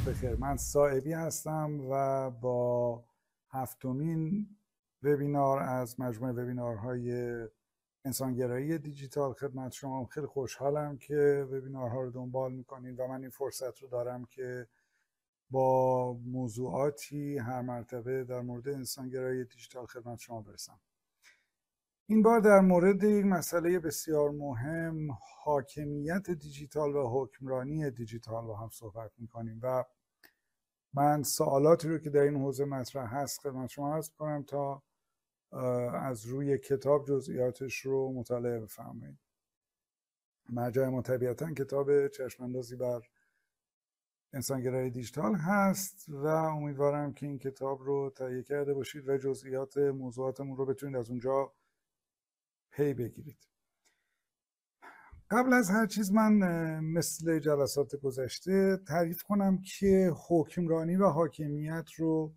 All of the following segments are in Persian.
وقت بخیر. من صائبی هستم و با 7مین وبینار از مجموعه وبینارهای انسانگرایی دیجیتال خدمت شما. خیلی خوشحالم که وبینارها رو دنبال میکنید و من این فرصت رو دارم که با موضوعاتی هر مرتبه در مورد انسانگرایی دیجیتال خدمت شما برسم. این بار در مورد یک مسئله بسیار مهم، حاکمیت دیجیتال و حکمرانی دیجیتال با هم صحبت میکنیم و من سوالاتی رو که در این حوزه مطرح هست خدمت شما عرض کنم تا از روی کتاب جزئیاتش رو مطالعه بفرمایید. مرجع ما طبیعتاً کتاب چشم‌اندازی بر انسانگرایی دیجیتال هست و امیدوارم که این کتاب رو تهیه کرده باشید و جزئیات موضوعاتمون رو بتونید از اونجا پی بگیرید. قبل از هر چیز من مثل جلسات گذشته تعریف کنم که حکمرانی و حاکمیت رو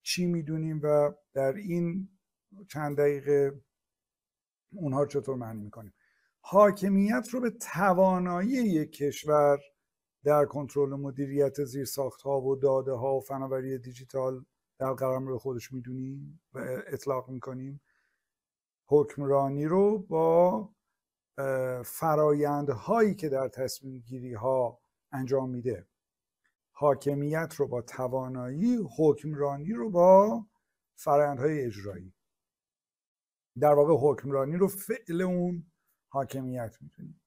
چی میدونیم و در این چند دقیقه اونها چطور معنی میکنیم. حاکمیت رو به توانایی یک کشور در کنترل و مدیریت زیرساخت‌ها و داده‌ها و فناوری دیجیتال در قلمرو خودش میدونیم و اطلاق میکنیم. حکمرانی رو با فرایندهایی که در تصمیم گیری ها انجام میده. حاکمیت رو با توانایی، حکمرانی رو با فرایندهای اجرایی. در واقع حکمرانی رو فعل اون حاکمیت میتونیم.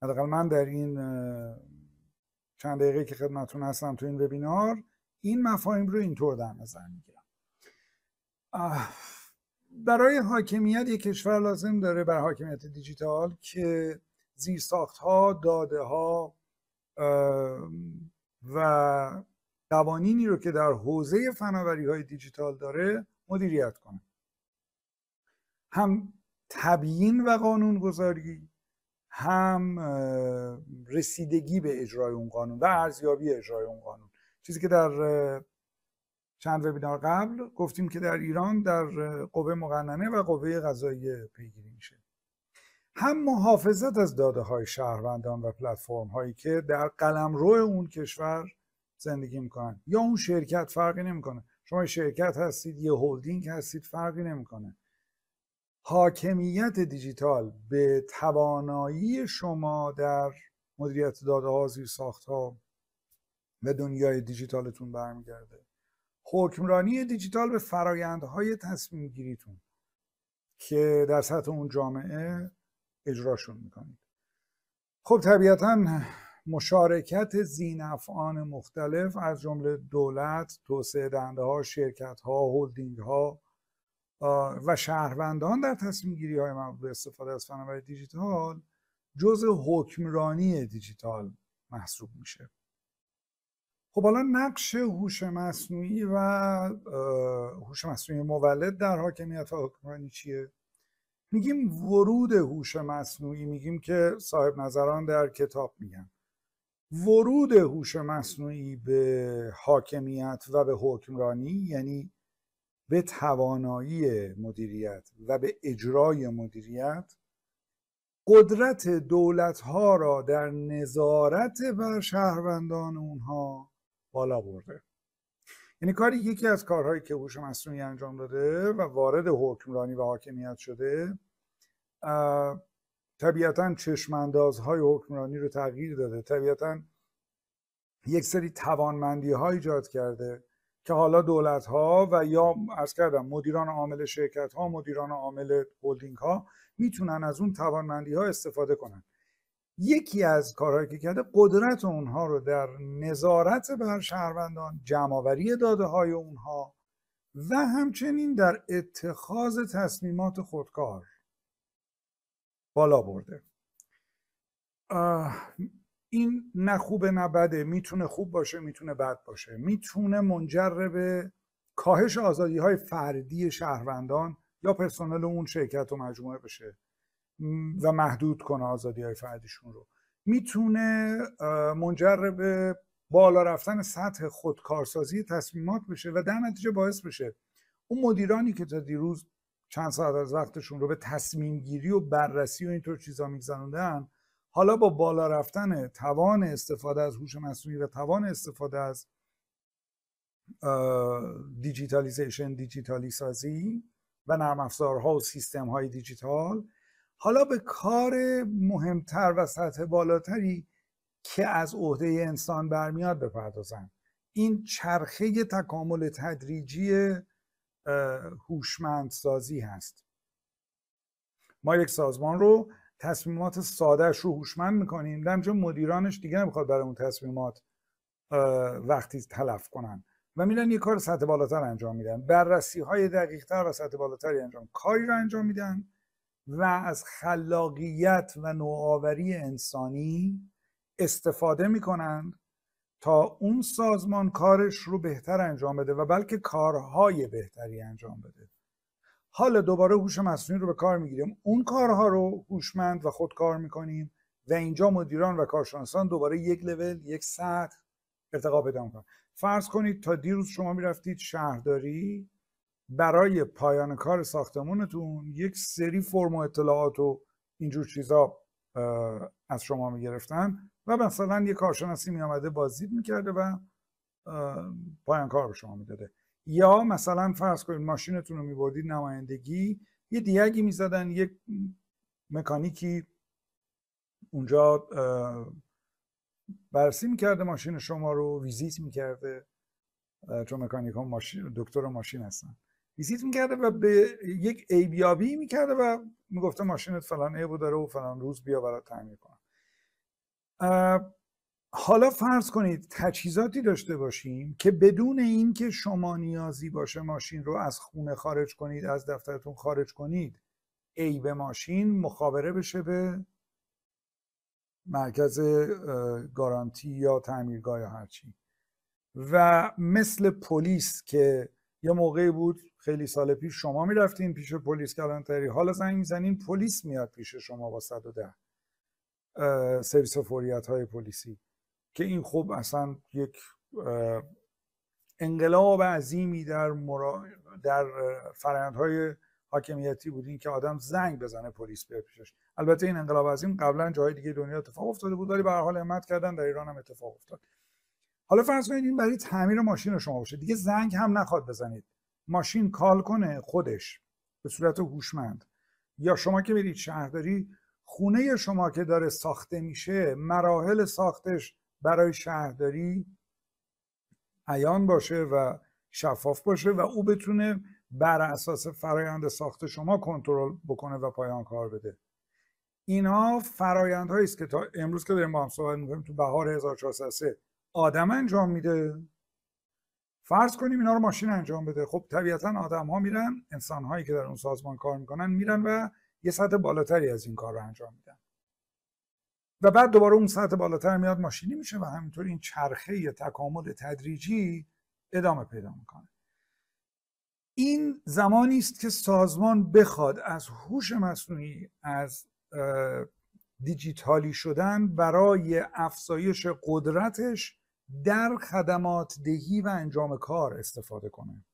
حداقل من در این چند دقیقه که خدمتتون هستم تو این وبینار این مفاهیم رو اینطور در نظر میگیرم. برای حاکمیت یک کشور لازم داره، برای حاکمیت دیجیتال، که زیرساخت‌ها، داده‌ها و قوانینی رو که در حوزه فناوری‌های دیجیتال داره مدیریت کنه. هم تبیین و قانونگذاری، هم رسیدگی به اجرای اون قانون و ارزیابی اجرای اون قانون. چیزی که در چند وبینار قبل گفتیم که در ایران در قوه مقننه و قوه قضاییه پیگیری میشه. هم محافظت از داده های شهروندان و پلتفرم هایی که در قلمرو اون کشور زندگی میکنن یا اون شرکت، فرقی نمیکنه. شما شرکت هستید، یه هولدینگ هستید، فرقی نمیکنه. حاکمیت دیجیتال به توانایی شما در مدیریت داده ها، زیرساخت ها و دنیای دیجیتالتون برمیگرده. حکمرانی دیجیتال به فرایندهای تصمیم گیریتون که در سطح اون جامعه اجراشون میکنید. خب طبیعتاً مشارکت ذینفعان مختلف از جمله دولت، توسعه دهنده ها، شرکت ها، هولدینگ ها و شهروندان در تصمیم گیری های مربوط به استفاده از فناوری دیجیتال جزء حکمرانی دیجیتال محسوب میشه. خب حالا نقش هوش مصنوعی و هوش مصنوعی مولد در حاکمیت و حکمرانی چیه؟ میگیم ورود هوش مصنوعی، میگیم که صاحب نظران در کتاب میگن ورود هوش مصنوعی به حاکمیت و به حکمرانی، یعنی به توانایی مدیریت و به اجرای مدیریت، قدرت دولت‌ها را در نظارت بر شهروندان اونها بالا برده. یعنی یکی از کارهایی که هوش مصنوعی انجام داده و وارد حکمرانی و حاکمیت شده، طبیعتاً چشم‌اندازهای حکمرانی رو تغییر داده. طبیعتاً یک سری توانمندی‌ها ایجاد کرده که حالا دولت‌ها و یا عرض کردم مدیران عامل شرکت‌ها، مدیران عامل هولدینگ‌ها میتونن از اون توانمندی‌ها استفاده کنن. یکی از کارهایی که کرده قدرت اونها رو در نظارت بر شهروندان، جمع‌آوری داده‌های اونها و همچنین در اتخاذ تصمیمات خودکار بالا برده. این نه خوبه نه بده، میتونه خوب باشه، میتونه بد باشه، میتونه منجر به کاهش آزادی‌های فردی شهروندان یا پرسنل اون شرکت و مجموعه بشه و محدود کنه آزادی‌های فردیشون رو. میتونه منجر به بالا رفتن سطح خودکارسازی تصمیمات بشه و در نتیجه باعث بشه اون مدیرانی که تا دیروز چند ساعت از وقتشون رو به تصمیم گیری و بررسی و اینطور چیزا میگذروندن، حالا با بالا رفتن توان استفاده از هوش مصنوعی و توان استفاده از دیجیتالیزیشن، دیجیتالی سازی و نرم افزارها و سیستم های دیجیتال، حالا به کار مهمتر و سطح بالاتری که از عهده انسان برمیاد بپردازن. این چرخه تکامل تدریجی هوشمندسازی هست. ما یک سازمان رو تصمیمات سادهش رو هوشمند میکنیم، در اینجا مدیرانش دیگه نمیخواد برای اون تصمیمات وقتی تلف کنن و میرن یه کار سطح بالاتر انجام میدن، بررسی های دقیق تر و سطح بالاتری کاری رو انجام میدن و از خلاقیت و نوآوری انسانی استفاده میکنن تا اون سازمان کارش رو بهتر انجام بده و بلکه کارهای بهتری انجام بده. حالا دوباره هوش مصنوعی رو به کار میگیریم، اون کارها رو هوشمند و خودکار میکنیم و اینجا مدیران و کارشناسان دوباره یک لول، یک سطح ارتقا پیدا میکنن. فرض کنید تا دیروز شما میرفتید شهرداری، برای پایان کار ساختمونتون یک سری فرم و اطلاعات و اینجور چیزا از شما میگرفتن و مثلا یک کارشناسی میامده بازدید میکرده و پایان کار به شما میداده. یا مثلا فرض کنید ماشینتون رو میبردید نمایندگی، یه دیگی میزدن، یک مکانیکی اونجا بررسی میکرده ماشین شما رو، ویزیت میکرده، چون مکانیک ها دکتر ماشین هستن، ویزیت میکرده و به یک عیبیابی میکرده و میگفته ماشینت فلان عیبو داره و فلان روز بیا برات تعمیر کنم. حالا فرض کنید تجهیزاتی داشته باشیم که بدون اینکه شما نیازی باشه ماشین رو از خونه خارج کنید، از دفترتون خارج کنید، عیب ماشین مخابره بشه به مرکز گارانتی یا تعمیرگاه یا هرچی. و مثل پلیس که یه موقعی بود خیلی سال پیش شما میرفتین پیش پلیس کلانتری، حالا زنگ میزنین پلیس میاد پیش شما با 110 سرویس فوریت های پلیسی، که این خب اصلا یک انقلاب عظیمی در فرآیندهای حاکمیتی بود، این که آدم زنگ بزنه پلیس بیاد پیشش. البته این انقلاب عظیم قبلا جای دیگه دنیا اتفاق افتاده بود ولی به هر حال همت کردن در ایران هم اتفاق افتاد. حالا فرض کنید این برای تعمیر ماشین شما باشه، دیگه زنگ هم نخواد بزنید، ماشین کال کنه خودش به صورت هوشمند. یا شما که برید شهرداری، خونه شما که داره ساخته میشه، مراحل ساختش برای شهرداری عیان باشه و شفاف باشه و او بتونه بر اساس فرایند ساخت شما کنترل بکنه و پایان کار بده. اینها فرایندهایی است که تا امروز که داریم با هم صحبت می‌کنیم تو بهار 1403 آدم انجام میده. فرض کنیم اینا رو ماشین انجام بده. خب طبیعتا آدم ها میرن، انسان هایی که در اون سازمان کار میکنن میرن و یه سطح بالاتری از این کار رو انجام میدن و بعد دوباره اون سطح بالاتر میاد ماشینی میشه و همینطور این چرخه تکامل تدریجی ادامه پیدا میکنه. این زمانی است که سازمان بخواد از هوش مصنوعی، از دیجیتالی شدن برای افزایش قدرتش در خدمات دهی و انجام کار استفاده کنه.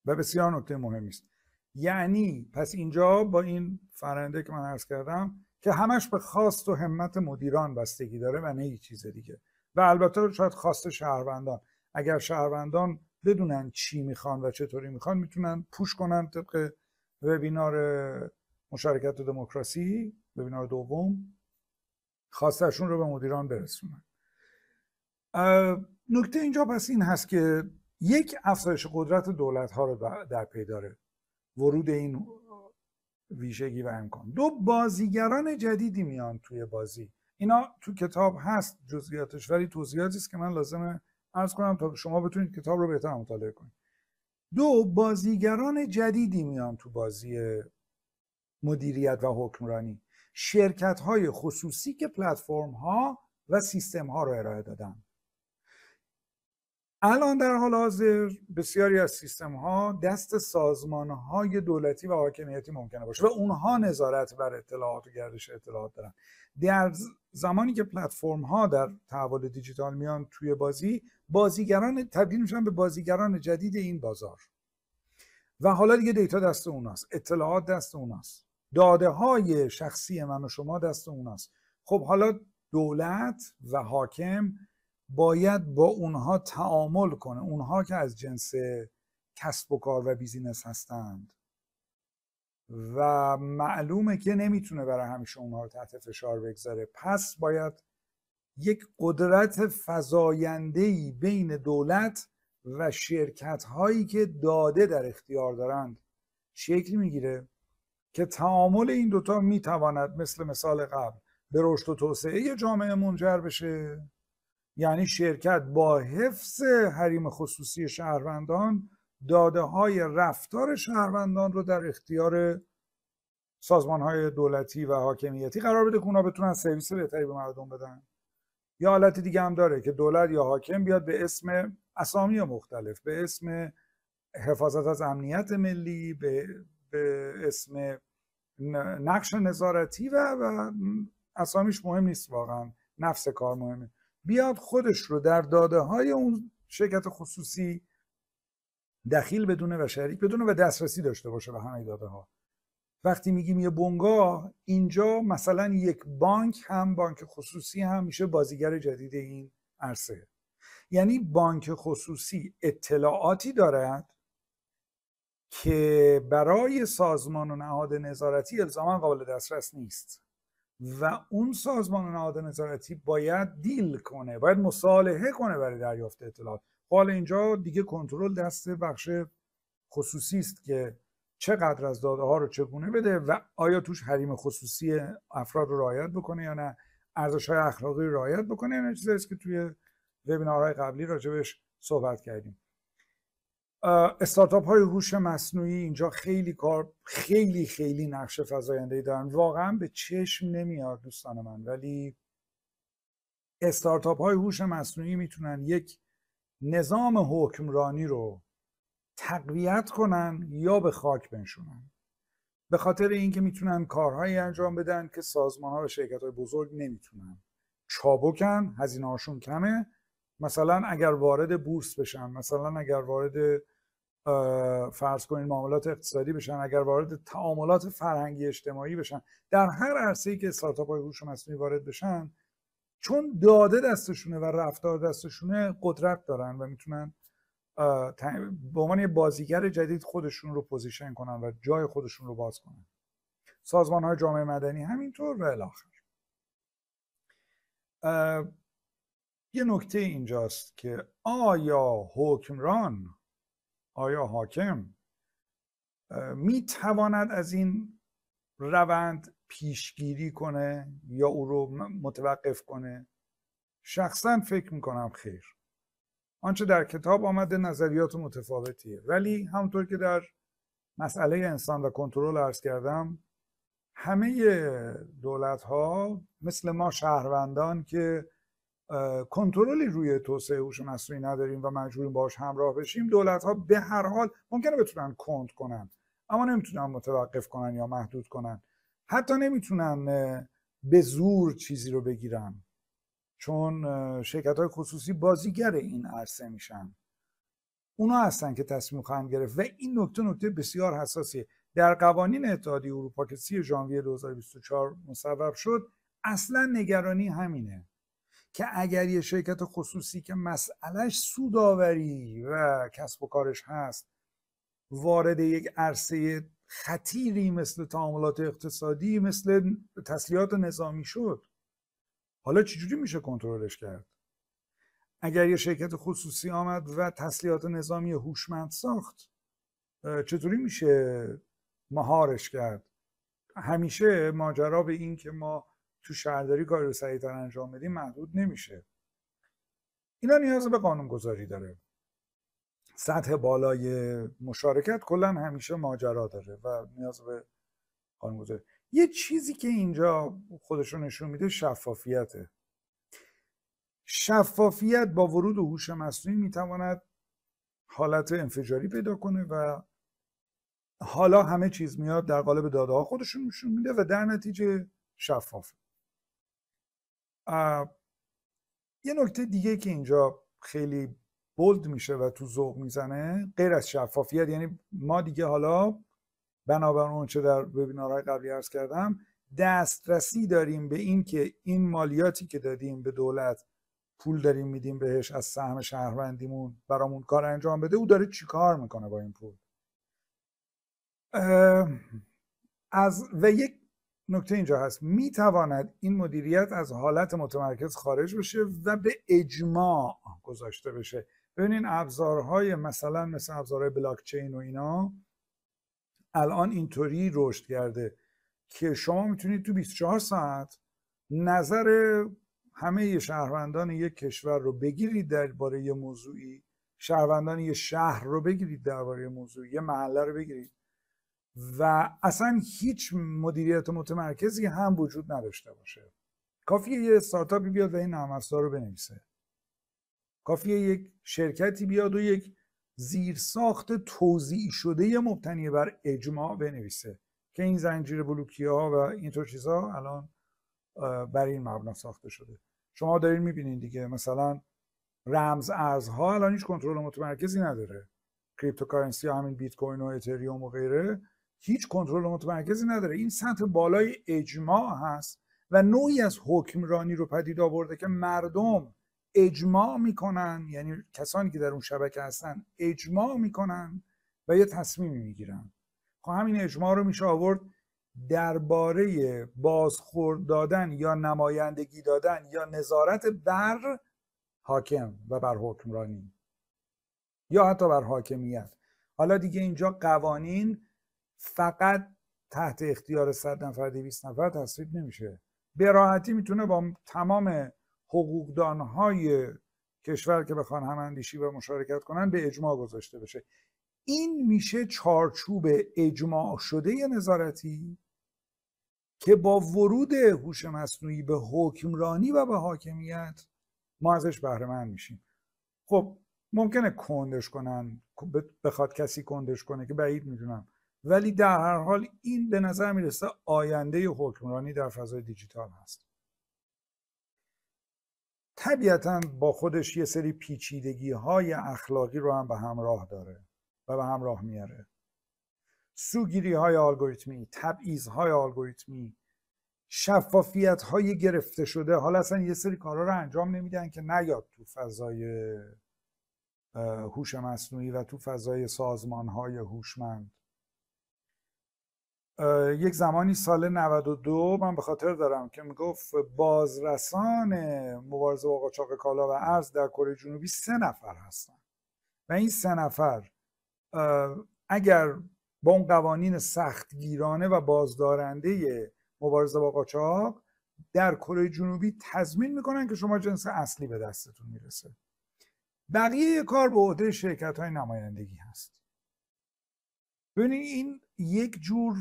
و بسیار نکته مهمی است. یعنی پس اینجا با این فرآیند که من عرض کردم که همش به خواست و همت مدیران بستگی داره و نه هیچ چیز دیگه، و البته شاید خواست شهروندان. اگر شهروندان بدونن چی میخوان و چطوری میخوان، میتونن پوش کنن طبق وبینار مشارکت و دموکراسی، وبینار دوم، خواستشون رو به مدیران برسونن. نکته اینجا پس این هست که یک، افزایش قدرت دولت ها رو در پی داره ورود این ویژگی و امکان. دو، بازیگران جدیدی میان توی بازی. اینا تو کتاب هست جزئیاتش، ولی توضیحاتی است که من لازمه عرض کنم تا شما بتونید کتاب رو بهتر مطالعه کنید. دو، بازیگران جدیدی میان تو بازی مدیریت و حکمرانی، شرکت های خصوصی که پلتفرم ها و سیستم ها رو ارائه دادن. الان در حال حاضر بسیاری از سیستم ها دست سازمان های دولتی و حاکمیتی ممکنه باشه و اونها نظارت بر اطلاعات و گردش اطلاعات دارن. در زمانی که پلتفرم ها در تحول دیجیتال میان توی بازی، بازیگران تبدیل میشن به بازیگران جدید این بازار و حالا دیگه دیتا دست اوناست، اطلاعات دست اوناست. داده های شخصی من و شما دست اوناست. خب حالا دولت و حاکم باید با اونها تعامل کنه، اونها که از جنس کسب و کار و بیزینس هستند و معلومه که نمیتونه برای همیشه اونها رو تحت فشار بگذاره، پس باید یک قدرت فزاینده‌ای بین دولت و شرکت هایی که داده در اختیار دارند شکل میگیره که تعامل این دوتا میتواند مثل مثال قبل به رشد و توسعه جامعه منجر بشه. یعنی شرکت با حفظ حریم خصوصی شهروندان داده های رفتار شهروندان رو در اختیار سازمان های دولتی و حاکمیتی قرار بده که اونا بتونن سرویس بهتری به مردم بدن. یا حالت دیگه هم داره که دولت یا حاکم بیاد به اسم اسامی مختلف، به اسم حفاظت از امنیت ملی، به اسم نقش نظارتی و اسامیش مهم نیست، واقعا نفس کار مهمه، بیاد خودش رو در داده های اون شرکت خصوصی دخیل بدونه و شریک بدونه و دسترسی داشته باشه به همه داده ها. وقتی میگیم یه بنگاه، اینجا مثلا یک بانک هم، بانک خصوصی هم میشه بازیگر جدید این عرصه. یعنی بانک خصوصی اطلاعاتی دارد که برای سازمان و نهاد نظارتی الزاما قابل دسترس نیست و اون سازمان و نهاد نظارتی باید دیل کنه، باید مصالحه کنه برای دریافت اطلاعات. حالا اینجا دیگه کنترل دست بخش خصوصی است که چقدر از داده ها رو چگونه بده و آیا توش حریم خصوصی افراد رو رعایت بکنه یا نه، ارزش های اخلاقی رو رعایت بکنه. این چیزی است که توی وبینارهای قبلی راجبش صحبت کردیم. استارتاپ های هوش مصنوعی اینجا خیلی نقش فزاینده‌ای دارن. واقعا به چشم نمیاد دوستان من، ولی استارتاپ های هوش مصنوعی میتونن یک نظام حکمرانی رو تقویت کنن یا به خاک بنشونن، به خاطر اینکه میتونن کارهایی انجام بدن که سازمان ها و شرکت های بزرگ نمیتونن. چابکن، هزینه هاشون کمه، مثلا اگر وارد بورس بشن، مثلا اگر وارد فرض کنید معاملات اقتصادی بشن، اگر وارد تعاملات فرهنگی اجتماعی بشن، در هر عرصه‌ای که استارتاپ های هوش مصنوعی وارد بشن، چون داده دستشونه و رفتار دستشونه، قدرت دارن و میتونن به عنوان یه بازیگر جدید خودشون رو پوزیشن کنن و جای خودشون رو باز کنن. سازمان های جامعه مدنی همینطور و الی آخر. یه نکته اینجاست که آیا حکمران، آیا حاکم میتواند از این روند پیشگیری کنه یا او رو متوقف کنه؟ شخصا فکر میکنم خیر. آنچه در کتاب آمده نظریات متفاوتیه، ولی همونطور که در مسئله انسان و کنترل عرض کردم، همه دولت ها مثل ما شهروندان که کنترلی روی توسعه هوش مصنوعی نداریم و مجبوریم باهاش همراه بشیم، دولت ها به هر حال ممکنه بتونن کند کنن اما نمیتونن متوقف کنن یا محدود کنن. حتی نمیتونن به زور چیزی رو بگیرن، چون شرکت های خصوصی بازیگر این عرصه میشن. اونا هستن که تصمیم خواهند گرفت و این نکته بسیار حساسیه. در قوانین اتحادیه اروپا که 30 ژانویه 2024 مصوب شد، اصلا نگرانی همینه که اگر یه شرکت خصوصی که مسئلهش سودآوری و کسب و کارش هست وارد یک عرصه خطیری مثل تعاملات اقتصادی، مثل تسلیحات نظامی شد، حالا چجوری میشه کنترلش کرد؟ اگر یه شرکت خصوصی آمد و تسلیحات نظامی هوشمند ساخت، چطوری میشه مهارش کرد؟ همیشه ماجرا به این که ما تو شهرداری کاری رو سریعتر انجام بدیم محدود نمیشه. اینا نیاز به قانونگذاری داره. سطح بالای مشارکت کلا همیشه ماجرا داره و نیاز به قانونگذاری. یه چیزی که اینجا خودشون نشون میده شفافیته. شفافیت با ورود هوش مصنوعی میتواند حالت انفجاری پیدا کنه و حالا همه چیز میاد در قالب داده ها خودشون نشون میده و در نتیجه شفاف. یه نکته دیگه که اینجا خیلی بولد میشه و تو ذوق میزنه، غیر از شفافیت، یعنی ما دیگه حالا بنابراین اون چه در وبینارهای قبلی عرض کردم، دسترسی داریم به این که این مالیاتی که دادیم به دولت، پول داریم میدیم بهش از سهم شهروندیمون برامون کار انجام بده، او داره چی کار میکنه با این پول. و یک نکته اینجا هست، میتواند این مدیریت از حالت متمرکز خارج بشه و به اجماع گذاشته بشه. ببینین ابزارهای مثلا مثل ابزارهای بلاک چین و اینا الان اینطوری رشد کرده که شما میتونید تو 24 ساعت نظر همه شهروندان یک کشور رو بگیرید درباره یه موضوعی، شهروندان یه شهر رو بگیرید درباره یه موضوعی، یه محله رو بگیرید و اصلا هیچ مدیریت متمرکزی هم وجود نداشته باشه. کافیه یه استارتاپی بیاد و این نرم افزار رو بنویسه. کافیه یک شرکتی بیاد و یک زیرساخت توزیع شده مبتنی بر اجماع بنویسه که این زنجیره بلوکی ها و اینطور چیزها الان بر این مبنا ساخته شده. شما دارین میبینین دیگه، مثلا رمز ارزها الان هیچ کنترل متمرکزی نداره. کریپتوکارنسی ها، همین بیت کوین و اتریوم و غیره، هیچ کنترل متمرکزی نداره. این سطح بالای اجماع هست و نوعی از حکمرانی رو پدید آورده که مردم اجماع میکنن، یعنی کسانی که در اون شبکه هستن اجماع میکنن و یه تصمیمی میگیرن. خب همین اجماع رو میشه آورد درباره بازخورد دادن یا نمایندگی دادن یا نظارت بر حاکم و بر حکمرانی یا حتی بر حاکمیت. حالا دیگه اینجا قوانین فقط تحت اختیار 100 نفر 200 نفر تصویب نمیشه. به راحتی میتونه با تمام حقوقدانهای کشور که بخوان هماندیشی و مشارکت کنن به اجماع گذاشته بشه. این میشه چارچوب اجماع شده نظارتی که با ورود هوش مصنوعی به حکمرانی و به حاکمیت ما ازش بهره مند میشیم. خب ممکنه کندش کنن، بخواد کسی کندش کنه که بعید میدونم، ولی در هر حال این به نظر میرسه آینده حکمرانی در فضای دیجیتال هست. طبیعتاً با خودش یه سری پیچیدگی های اخلاقی رو هم به همراه داره و به همراه میاره. سوگیری های الگوریتمی، تبعیض های الگوریتمی، شفافیت های گرفته شده. حالا اصلا یه سری کارا رو انجام نمیدن که نیاد تو فضای هوش مصنوعی و تو فضای سازمان های هوشمند. یک زمانی سال 92 من به خاطر دارم که میگفت بازرسان مبارزه با قاچاق کالا و ارز در کره جنوبی 3 نفر هستن و این 3 نفر اگر با اون قوانین سختگیرانه و بازدارنده مبارزه با قاچاق در کره جنوبی تضمین میکنن که شما جنس اصلی به دستتون میرسه. بقیه کار به عهده شرکت های نمایندگی هست. ببینید این یک جور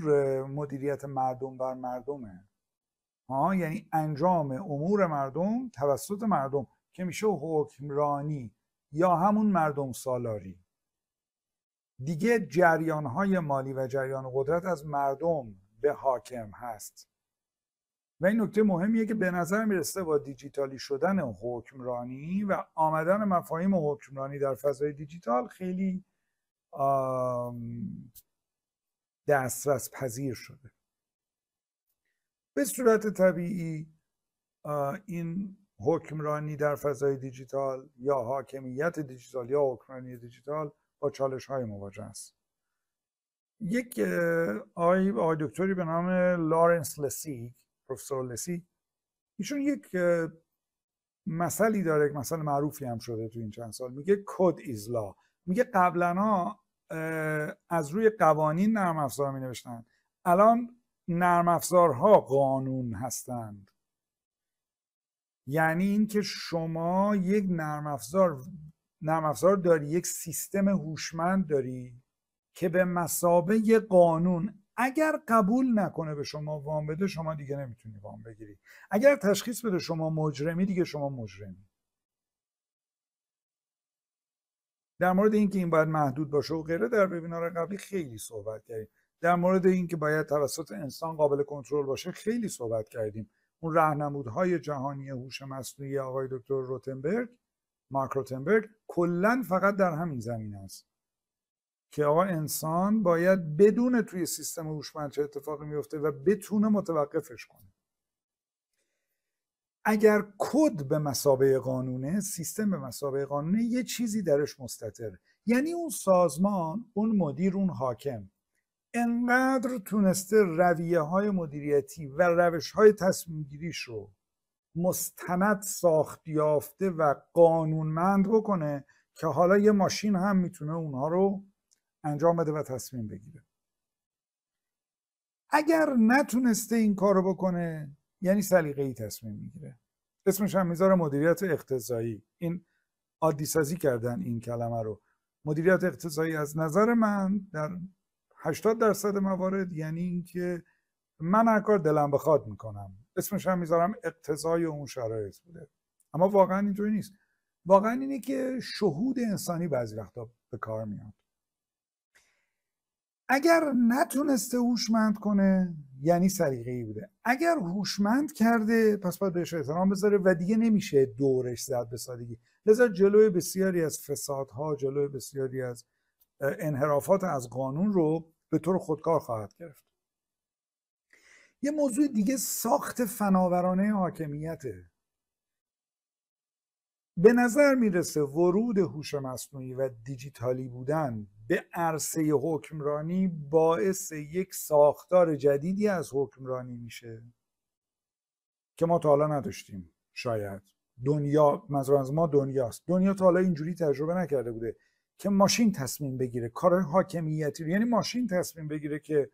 مدیریت مردم بر مردمه، یعنی انجام امور مردم توسط مردم که میشه حکمرانی یا همون مردم سالاری. دیگه جریانهای مالی و جریان قدرت از مردم به حاکم هست و این نکته مهمیه که به نظر میرسه با دیجیتالی شدن حکمرانی و آمدن مفاهیم حکمرانی در فضای دیجیتال خیلی دسترس پذیر شده. به صورت طبیعی این حکمرانی در فضای دیجیتال یا حاکمیت دیجیتال یا حکمرانی دیجیتال با چالش های مواجه است. یک آقای دکتری به نام لارنس لسیگ، پروفسور لسیگ، ایشون یک مثلی داره، مثل معروفی هم شده تو این چند سال، میگه کد ایز لا. میگه قبلا از روی قوانین نرم افزار می نوشتن، الان نرم افزارها قانون هستند. یعنی اینکه شما یک نرم افزار داری، یک سیستم هوشمند داری که به مثابه قانون اگر قبول نکنه به شما وام بده، شما دیگه نمیتونی وام بگیری. اگر تشخیص بده شما مجرمی، دیگه شما مجرمی. در مورد اینکه این باید محدود باشه و غیره در وبینار قبلی خیلی صحبت کردیم. در مورد اینکه باید توسط انسان قابل کنترل باشه خیلی صحبت کردیم. اون راهنمودهای جهانی هوش مصنوعی آقای دکتر مارک روتنبرگ کلا فقط در همین زمینه است. که آقا انسان باید بدون توی سیستم هوشمند چه اتفاقی میفته و بتونه متوقفش کنه. اگر کد به مثابه قانونه، سیستم به مثابه قانونه، یه چیزی درش مستتره. یعنی اون سازمان، اون مدیر، اون حاکم انقدر تونسته رویه های مدیریتی و روش های تصمیم گیریش رو مستند ساخت یافته و قانونمند بکنه که حالا یه ماشین هم میتونه اونها رو انجام بده و تصمیم بگیره. اگر نتونسته این کارو بکنه یعنی سلیقه‌ای تصمیم میگیره. اسمش هم میذاره مدیریت اقتضایی. این عادی سازی کردن این کلمه رو. مدیریت اقتضایی از نظر من در 80% موارد یعنی اینکه من هر کار دلم بخواد میکنم. اسمش هم میذارم اقتضای اون شرایط بوده. اما واقعا اینطوری نیست. واقعا اینه که شهود انسانی بعضی وقتا به کار میاد. اگر نتونسته هوشمند کنه یعنی سلیقه‌ای بوده. اگر هوشمند کرده پس باید بهش احترام بذاره و دیگه نمیشه دورش زد به سادگی. لذا جلوی بسیاری از فسادها، جلوی بسیاری از انحرافات از قانون رو به طور خودکار خواهد گرفت. یه موضوع دیگه ساخت فناورانه حاکمیته. به نظر میرسه ورود هوش مصنوعی و دیجیتالی بودن به عرصه حکمرانی باعث یک ساختار جدیدی از حکمرانی میشه که ما تا حالا نداشتیم. شاید دنیا، منظورم از ما دنیاست، دنیا تا حالا اینجوری تجربه نکرده بوده که ماشین تصمیم بگیره کار حاکمیتی رو. یعنی ماشین تصمیم بگیره که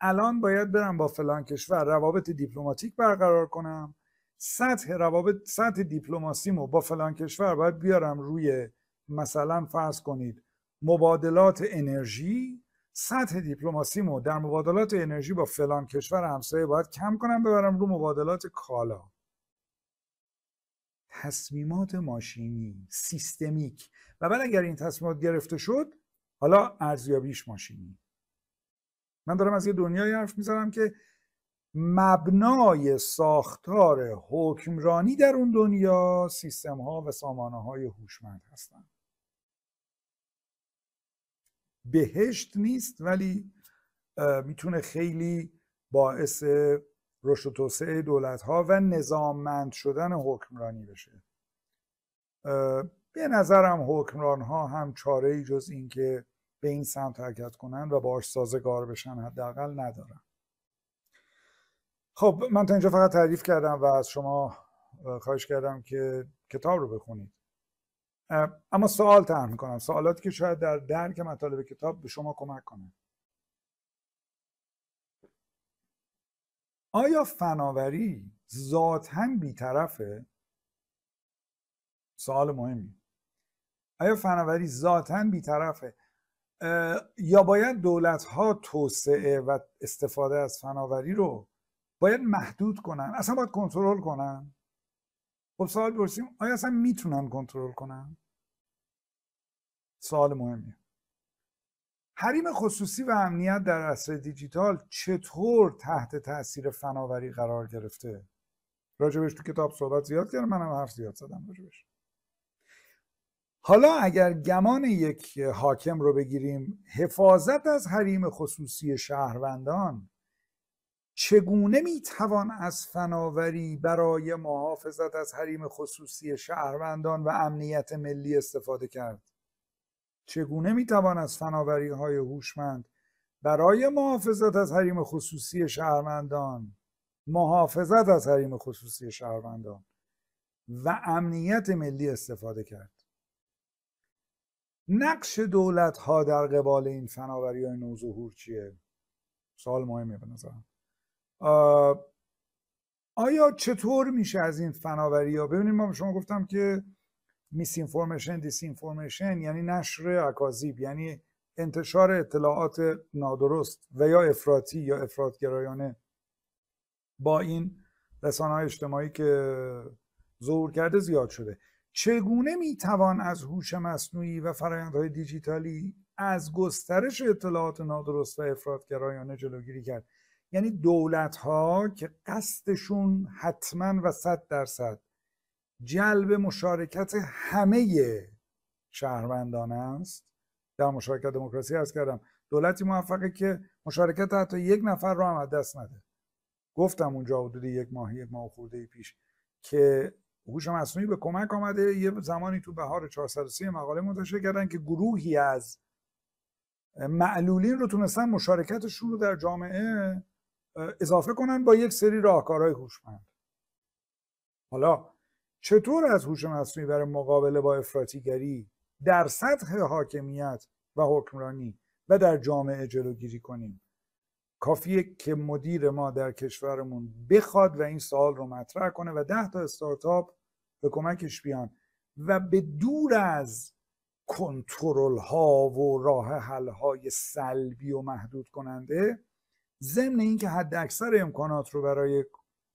الان باید برم با فلان کشور روابط دیپلماتیک برقرار کنم، سطح دیپلماسیمو با فلان کشور باید بیارم روی مثلا فرض کنید مبادلات انرژی، سطح دیپلماسیمو در مبادلات انرژی با فلان کشور همسایه باید کم کنم ببرم رو مبادلات کالا. تصمیمات ماشینی، سیستمیک. و بعد اگر این تصمیمات گرفته شد حالا ارزیابیش ماشینی. من دارم از یه دنیایی حرف میزنم که مبنای ساختار حکمرانی در اون دنیا سیستم ها و سامانه های هوشمند هستند. بهشت نیست ولی میتونه خیلی باعث رشد و توسعه دولت ها و نظاممند شدن حکمرانی بشه. به نظرم حکمران ها هم چاره‌ای جز این که به این سمت حرکت کنن و باهاش سازگار بشن حداقل ندارن. خب من تا اینجا فقط تعریف کردم و از شما خواهش کردم که کتاب رو بخونید. اما سوال طرح میکنم، سوالاتی که شاید در درک مطالب کتاب به شما کمک کنه. آیا فناوری ذاتاً بی‌طرفه؟ سوال مهمی. آیا فناوری ذاتاً بی‌طرفه؟ یا باید دولت‌ها توسعه و استفاده از فناوری رو باید محدود کنن، اصلا باید کنترل کنن؟ خب سوال پرسیم آیا اصلا میتونن کنترل کنن؟ سوال مهمیه. حریم خصوصی و امنیت در عصر دیجیتال چطور تحت تاثیر فناوری قرار گرفته؟ راجبش تو کتاب صحبت زیاد کردم، منم حرف زیاد زدم راجبش. حالا اگر گمان یک حاکم رو بگیریم، حفاظت از حریم خصوصی شهروندان چگونه میتوان از فناوری برای محافظت از حریم خصوصی شهروندان و امنیت ملی استفاده کرد؟ چگونه میتوان از فناوری های هوشمند برای محافظت از حریم خصوصی شهروندان، محافظت از حریم خصوصی شهروندان و امنیت ملی استفاده کرد؟ نقش دولت ها در قبال این فناوری های نوظهور چیه؟ سوال مهمه به نظرم. آیا چطور میشه از این فناوری ها، ببینید ما به شما گفتم که میس اینفورمیشن، دیس اینفورمیشن یعنی نشر اکاذیب، یعنی انتشار اطلاعات نادرست و یا افراطی یا افراطگرایانه با این رسانه‌های اجتماعی که ظهور کرده زیاد شده. چگونه میتوان از هوش مصنوعی و فرآیندهای دیجیتالی از گسترش اطلاعات نادرست و افراطگرایانه جلوگیری کرد؟ یعنی دولت‌ها که قصدشون حتما و 100% جلب مشارکت همه شهروندان است، در مشارکت دموکراسی عرض کردم دولتی موفقه که مشارکت حتی یک نفر رو هم از دست نده. گفتم اونجا حدود یک ماه خورده پیش که هوش مصنوعی به کمک آمده. یه زمانی تو بهار 430 مقاله منتشر کردن که گروهی از معلولین رو تونستن مشارکتشون رو در جامعه اضافه کنن با یک سری راهکارهای هوشمند. حالا چطور از هوش مصنوعی برای مقابله با افراطیگری در سطح حاکمیت و حکمرانی و در جامعه جلوگیری کنیم؟ کافیه که مدیر ما در کشورمون بخواد و این سوال رو مطرح کنه و 10 تا استارتاپ به کمکش بیان و به دور از کنترل ها و راه حل های سلبی و محدود کننده، ضمن اینکه حد اکثر امکانات رو برای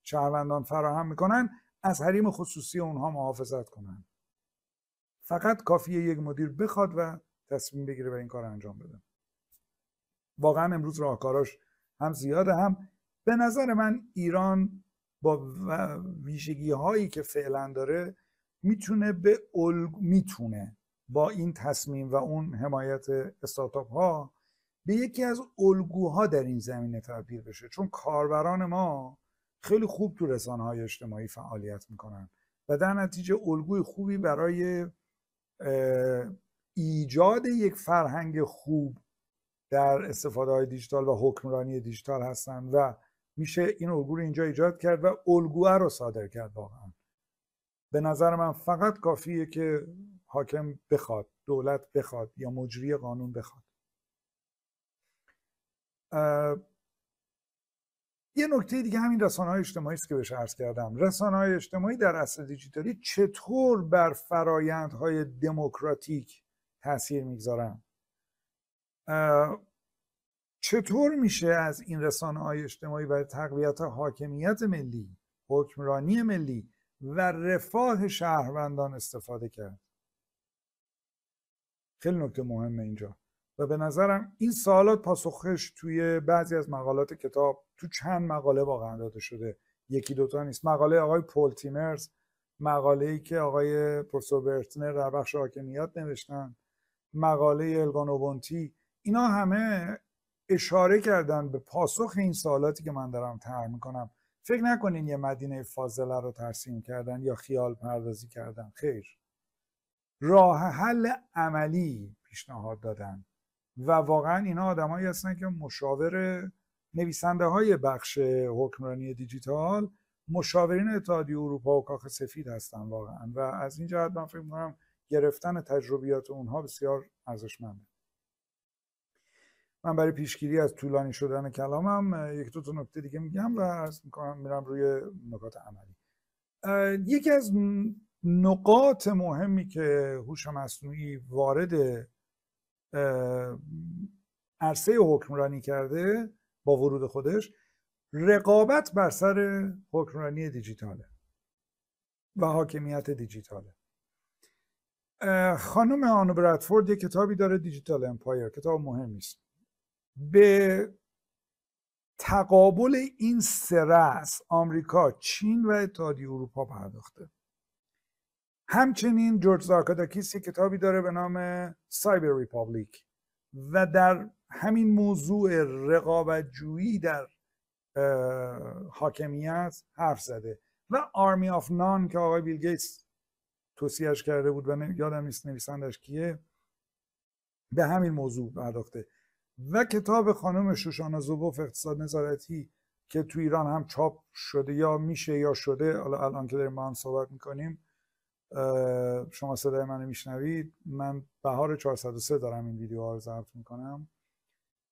شهروندان فراهم میکنن، از حریم خصوصی اونها محافظت کنن. فقط کافیه یک مدیر بخواد و تصمیم بگیره و این کار انجام بده. واقعا امروز راهکاراش هم زیاده، هم به نظر من ایران با ویژگی هایی که فعلا داره میتونه با این تصمیم و اون حمایت استارتاپ ها به یکی از الگوها در این زمینه تبدیل بشه. چون کاربران ما خیلی خوب تو رسانه‌های اجتماعی فعالیت میکنن و در نتیجه الگوی خوبی برای ایجاد یک فرهنگ خوب در استفاده های دیجیتال و حکمرانی دیجیتال هستن و میشه این الگو رو اینجا ایجاد کرد و الگوه رو صادر کرد. واقعا به نظر من فقط کافیه که حاکم بخواد، دولت بخواد یا مجری قانون بخواد. یه نکته دیگه همین رسانه‌های اجتماعی است که بهش عرض کردم. رسانه‌های اجتماعی در عصر دیجیتالی چطور بر فرایندهای دموکراتیک تاثیر میگذارن؟ چطور میشه از این رسانه‌های اجتماعی برای تقویت حاکمیت ملی، حکمرانی ملی و رفاه شهروندان استفاده کرد؟ خیلی نکته مهمه اینجا و به نظرم این سوالات پاسخش توی بعضی از مقالات کتاب تو چند مقاله واقعا داده شده، یکی دوتا نیست. مقاله آقای پول تیمرز، مقاله‌ای که آقای پروفسور برتنر در بخش حاکمیت نوشتن، مقاله الگانو بونتی، اینا همه اشاره کردن به پاسخ این سوالاتی که من دارم طرح میکنم. فکر نکنین یه مدینه فاضله رو ترسیم کردن یا خیال پردازی کردن، خیر، راه حل عملی پیشنهاد دادن و واقعا اینا آدمایی هستن که مشاور نویسنده های بخش حکمرانی دیجیتال، مشاورین اتحادیه اروپا و کاخ سفید هستن واقعا و از این جهت من فکر می‌کنم گرفتن تجربیات اونها بسیار ارزشمنده. من برای پیشگیری از طولانی شدن کلامم یک دو تا نکته دیگه میگم و عرض میکنم میرم روی نکات عملی. یکی از نقاط مهمی که هوش مصنوعی وارد عرصه حکمرانی کرده با ورود خودش، رقابت بر سر حکمرانی دیجیتاله و حاکمیت دیجیتاله. خانم آنو برادفورد یک کتابی داره، دیجیتال امپایر، کتاب مهمی است. به تقابل این سه رأس آمریکا، چین و اتحادیه اروپا پرداخته. همچنین جورج زاکاداکیس یک کتابی داره به نام سایبر ریپابلیک و در همین موضوع رقابت‌جویی در حاکمیت حرف زده و آرمی آف نان که آقای بیل گیتس توصیهش کرده بود و یادم نیست نویسندش کیه، به همین موضوع پرداخته. و کتاب خانم شوشانا زوبوف اقتصاد نظارتی که تو ایران هم چاپ شده یا میشه یا شده، الان که داریم با هم صحبت میکنیم شما صدای منو میشنوید، من بهار 403 دارم این ویدیوها رو ضبط میکنم.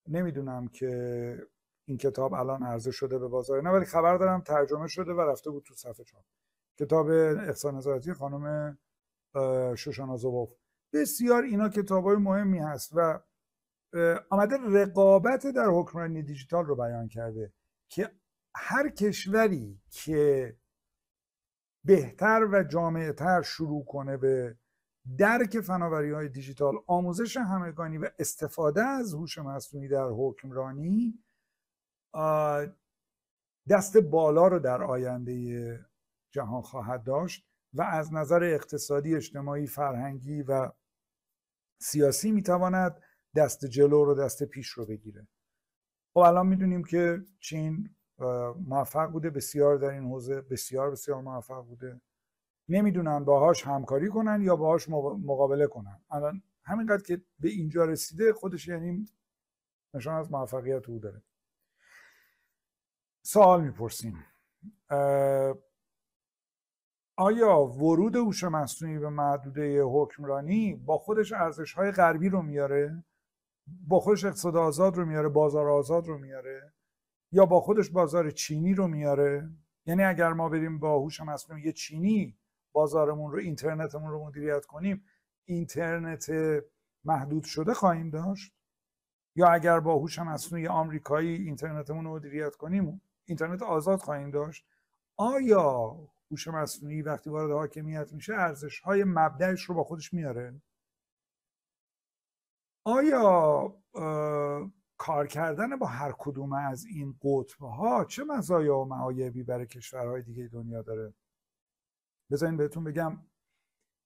نمیدونم که این کتاب الان عرضه شده به بازار نه، ولی خبر دارم ترجمه شده و رفته بود تو صفحه چاپ. کتاب اقتصاد نظارتی خانم شوشانا زوبوف. بسیار اینا کتابای مهمی هست و آمده رقابت در حکمرانی دیجیتال رو بیان کرده که هر کشوری که بهتر و جامع‌تر شروع کنه به درک فناوری‌های دیجیتال، آموزش همگانی و استفاده از هوش مصنوعی در حکمرانی، دست بالا رو در آینده جهان خواهد داشت و از نظر اقتصادی، اجتماعی، فرهنگی و سیاسی میتواند دست جلو رو دست پیش رو بگیره. خب الان میدونیم که چین موفق بوده بسیار در این حوزه، بسیار بسیار موفق بوده. نمیدونن باهاش همکاری کنن یا باهاش مقابله کنن. الان همینقدر که به اینجا رسیده خودش یعنی نشان از موفقیت او داره. سوال میپرسیم آیا ورود هوش مصنوعی به محدوده حکمرانی با خودش ارزش‌های غربی رو میاره؟ با خودش اقتصاد آزاد رو میاره، بازار آزاد رو میاره، یا با خودش بازار چینی رو میاره؟ یعنی اگر ما بریم با هوش مصنوعی چینی بازارمون رو، اینترنتمون رو مدیریت کنیم، اینترنت محدود شده خواهیم داشت؟ یا اگر با هوش مصنوعی آمریکایی اینترنتمون رو مدیریت کنیم، اینترنت آزاد خواهیم داشت؟ آیا هوش مصنوعی وقتی وارد حاکمیت میشه ارزش‌های مبدأش رو با خودش میاره؟ آیا کار کردن با هر کدوم از این قطب‌ها چه مزایا و معایبی برای کشورهای دیگه دنیا داره؟ بذارین بهتون بگم،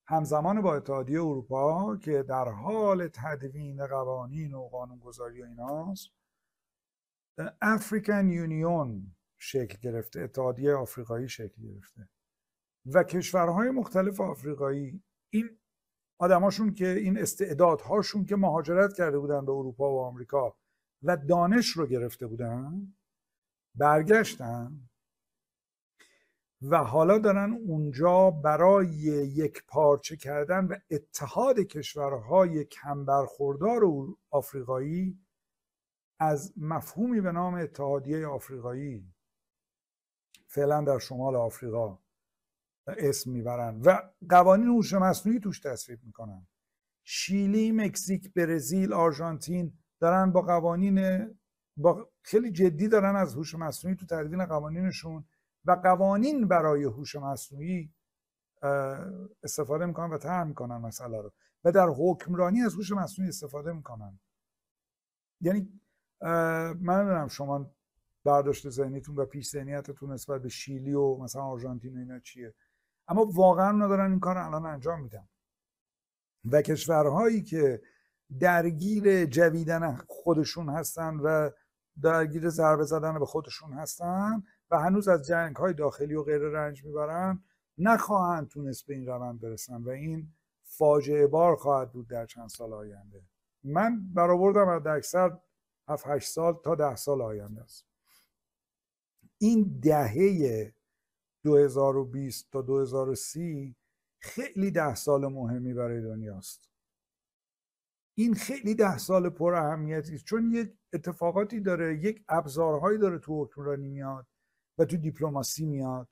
همزمان با اتحادیه اروپا که در حال تدوین قوانین و قانونگذاری و ایناست، افریکن یونیون شکل گرفته، اتحادیه آفریقایی شکل گرفته و کشورهای مختلف آفریقایی این آدماشون که این استعدادهاشون که مهاجرت کرده بودن به اروپا و آمریکا و دانش رو گرفته بودن برگشتن و حالا دارن اونجا برای یک پارچه کردن و اتحاد کشورهای کم برخوردار آفریقایی از مفهومی به نام اتحادیه آفریقایی فعلا در شمال آفریقا اسم میبرن و قوانین هوش مصنوعی توش تصویب میکنن. شیلی، مکزیک، برزیل، آرژانتین دارن با قوانین خیلی جدی دارن از هوش مصنوعی تو تدوین قوانینشون و قوانین برای هوش مصنوعی استفاده میکنن و طرح میکنن مسئله رو و در حکمرانی از هوش مصنوعی استفاده میکنن. یعنی من نمیدونم شما برداشت ذهنیتون و پیش ذهنیتتون نسبت به شیلی و مثلا آرژانتین و اینا چیه، اما واقعا ندارن این کار الان انجام میدن و کشورهایی که درگیر جویدن خودشون هستن و درگیر ضربه زدن به خودشون هستن و هنوز از جنگ‌های داخلی و غیره رنج میبرن نخواهند تونست به این روند برسن و این فاجعه بار خواهد بود در چند سال آینده. من برآوردم از اکثر 7-8 سال تا 10 سال آینده است. این دهه 2020 تا 2030 خیلی 10 سال مهمی برای دنیاست. این خیلی 10 سال پر اهمیتی است چون یک اتفاقاتی داره، یک ابزارهایی داره تو حکمرانی میاد و تو دیپلماسی میاد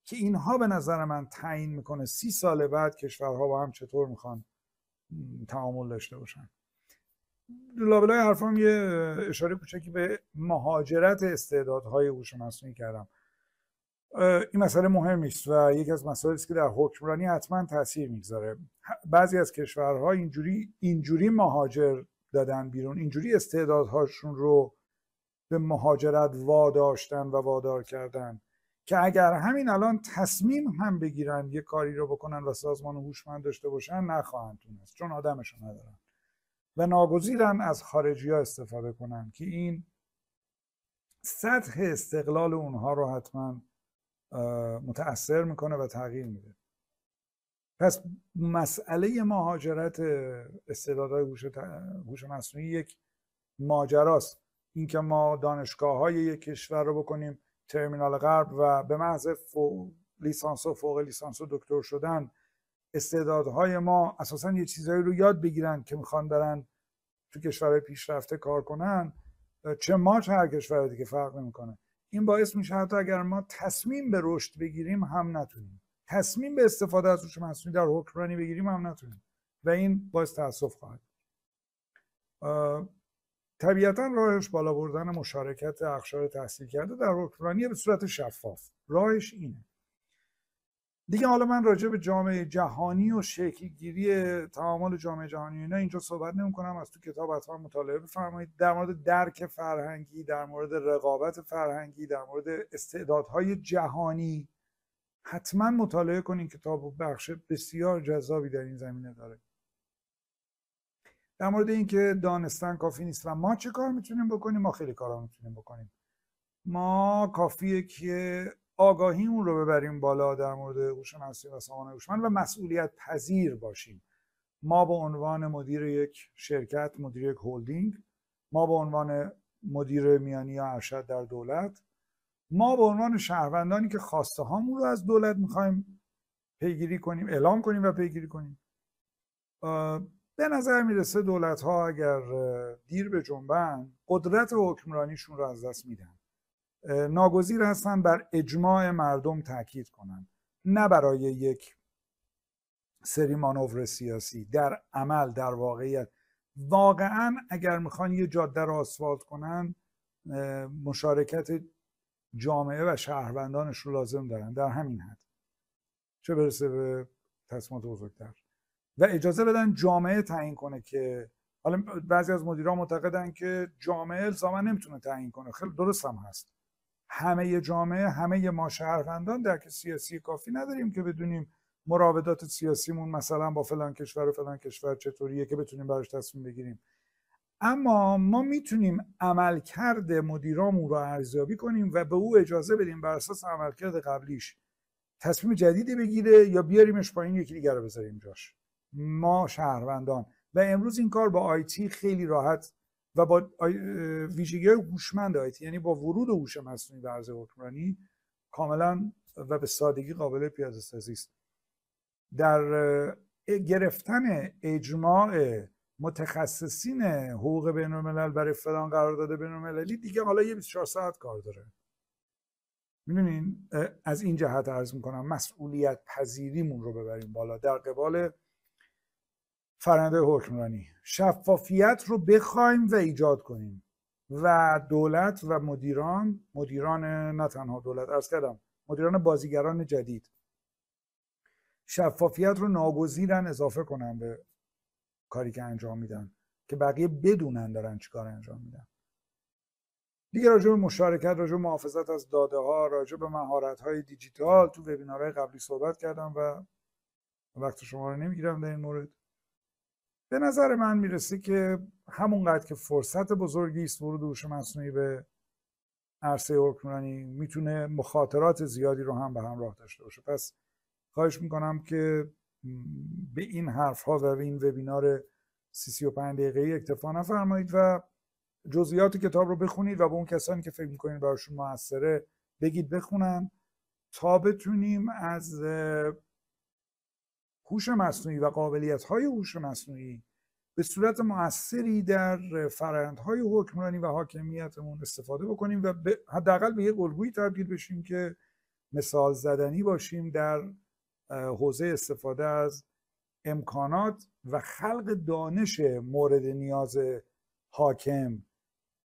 که اینها به نظر من تعیین میکنه 30 سال بعد کشورها با هم چطور میخوان تعامل داشته باشن. لابلای حرفام یه اشاره کوچکی به مهاجرت استعدادهای هوش مصنوعی کردم. این مسئله مهمی است و یکی از مسائلی است که در حکمرانی حتما تاثیر میگذاره. بعضی از کشورها اینجوری مهاجر دادن بیرون، اینجوری استعدادهاشون رو به مهاجرت واداشتن و وادار کردن که اگر همین الان تصمیم هم بگیرن یه کاری رو بکنن و سازمان هوشمند داشته باشن نخواهند تونست چون آدمشون ندارن و ناگزیرن از خارجی ها استفاده کنن که این سطح استقلال اونها رو حتما متأثر میکنه و تغییر میده. پس مسئله مهاجرت استعدادهای هوش مصنوعی یک ماجراست. اینکه ما دانشگاه‌های یک کشور رو بکنیم ترمینال غرب و به محض لیسانس و فوق لیسانس و دکتر شدن استعدادهای ما اساساً یه چیزایی رو یاد بگیرن که میخوان برن تو کشورهای پیشرفته کار کنن، چه ما چه هر کشور دیگه فرق نمیکنه. این باعث میشه حتی اگر ما تصمیم به رشد بگیریم هم نتونیم، تصمیم به استفاده از هوش مصنوعی در حکمرانی بگیریم هم نتونیم و این باعث تأسف خواهد. طبیعتا راهش بالا بردن مشارکت اقشار تحصیل کرده در حکمرانی به صورت شفاف، راهش اینه دیگه. حالا من راجع به جامعه جهانی و شکلگیری تعامل جامعه جهانی اینا اینجا صحبت نمی‌کنم، از تو کتاب حتما مطالعه بفرمایید. در مورد درک فرهنگی، در مورد رقابت فرهنگی، در مورد استعدادهای جهانی حتما مطالعه کنین. کتاب و بخش بسیار جذابی در این زمینه داره. در مورد اینکه دانستن کافی نیست و ما چه کار میتونیم بکنیم. ما خیلی کارا میتونیم بکنیم. ما کافیه که آگاهیمون رو ببریم بالا در مورد هوش مصنوعی و سامانه هوشمند و مسئولیت پذیر باشیم. ما به عنوان مدیر یک شرکت، مدیر یک هلدینگ، ما به عنوان مدیر میانی یا ارشد در دولت، ما به عنوان شهروندانی که خواسته هامون رو از دولت میخوایم پیگیری کنیم، اعلام کنیم و پیگیری کنیم. به نظر میرسه دولت ها اگر دیر به جنبن قدرت حکمرانیشون رو از دست میدن. ناگزیر هستن بر اجماع مردم تاکید کنن، نه برای یک سری مانور سیاسی. در عمل، در واقعیت، واقعا اگر میخوان یه جاده رو آسفالت کنن مشارکت جامعه و شهروندانش رو لازم دارن در همین حد، چه برسه به تصمیمات بزرگتر، و اجازه بدن جامعه تعیین کنه. که حالا بعضی از مدیران معتقدن که جامعه الزاما نمیتونه تعیین کنه. خیلی درست هم هست. همه جامعه، همه ما شهروندان درک سیاسی کافی نداریم که بدونیم مراودات سیاسیمون مثلا با فلان کشور و فلان کشور چطوریه که بتونیم براش تصمیم بگیریم. اما ما میتونیم عملکرد مدیرامون رو ارزیابی کنیم و به او اجازه بدیم بر اساس عملکرد قبلیش تصمیم جدیدی بگیره یا بیاریمش پایین یکی دیگر رو بذاریم جاش. ما شهروندان. و امروز این کار با آیتی خیلی راحت و با ویژگی‌های هوشمند آیتی، یعنی با ورود هوش مصنوعی به عرصه حکمرانی، کاملا و به سادگی قابل پیاده‌سازی است. در گرفتن اجماع متخصصین حقوق بین‌الملل برای فلان قرارداد بین‌المللی دیگه حالا یه 24 ساعت کار داره. می‌دونین از این جهت عرض می‌کنم مسئولیت پذیریمون رو ببریم بالا در قبال فرآیند حکمرانی. شفافیت رو بخوایم و ایجاد کنیم و دولت و مدیران نه تنها دولت، عرض کردم مدیران بازیگران جدید شفافیت رو ناگزیرن اضافه کنن به کاری که انجام میدن که بقیه بدونن دارن چی کار انجام میدن. دیگه راجع به مشارکت، راجع به محافظت از داده ها، راجع به مهارت های دیجیتال تو وبینارهای قبلی صحبت کردم و وقت شما رو نمیگیرم در این مورد. به نظر من میرسه که همونقدر که فرصت بزرگی است ورود هوش مصنوعی به عرصه حکمرانی، میتونه مخاطرات زیادی رو هم به همراه داشته باشه. پس خواهش میکنم که به این حرف ها و به این وبینار 35 دقیقه‌ای اکتفا نفرمایید و جزئیات کتاب رو بخونید و به اون کسانی که فکر میکنید براشون موثره بگید بخونن تا بتونیم از هوش مصنوعی و قابلیت‌های هوش مصنوعی به صورت مؤثری در فرآیندهای حکمرانی و حاکمیتمون استفاده بکنیم و حداقل به یک الگویی تبدیل بشیم که مثال زدنی باشیم در حوزه استفاده از امکانات و خلق دانش مورد نیاز حاکم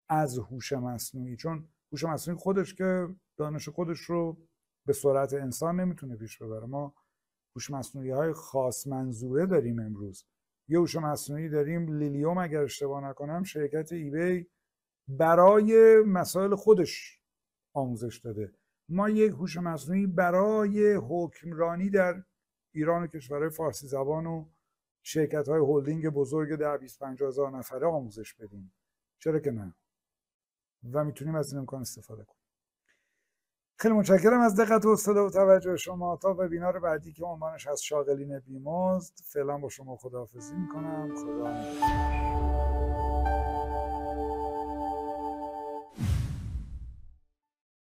از هوش مصنوعی. چون هوش مصنوعی خودش که دانش خودش رو به سرعت انسان نمیتونه پیش ببره. ما هوش مصنوعی های خاص منظوره داریم. امروز یه هوش مصنوعی داریم لیلیوم اگر اشتباه نکنم شرکت ایبی برای مسائل خودش آموزش داده. ما یک هوش مصنوعی برای حکمرانی در ایران و کشورهای فارسی زبان و شرکت های هلدینگ بزرگ در 20-50 هزار نفره آموزش بدیم. چرا که نه؟ و میتونیم از این امکان استفاده کنیم. خیلی متشکرم از دقت و حوصله و توجه شما. تا وبینار بعدی که عنوانش هست شاغلین بیمزد، فعلا با شما خداحافظی میکنم. خدا نگهدار.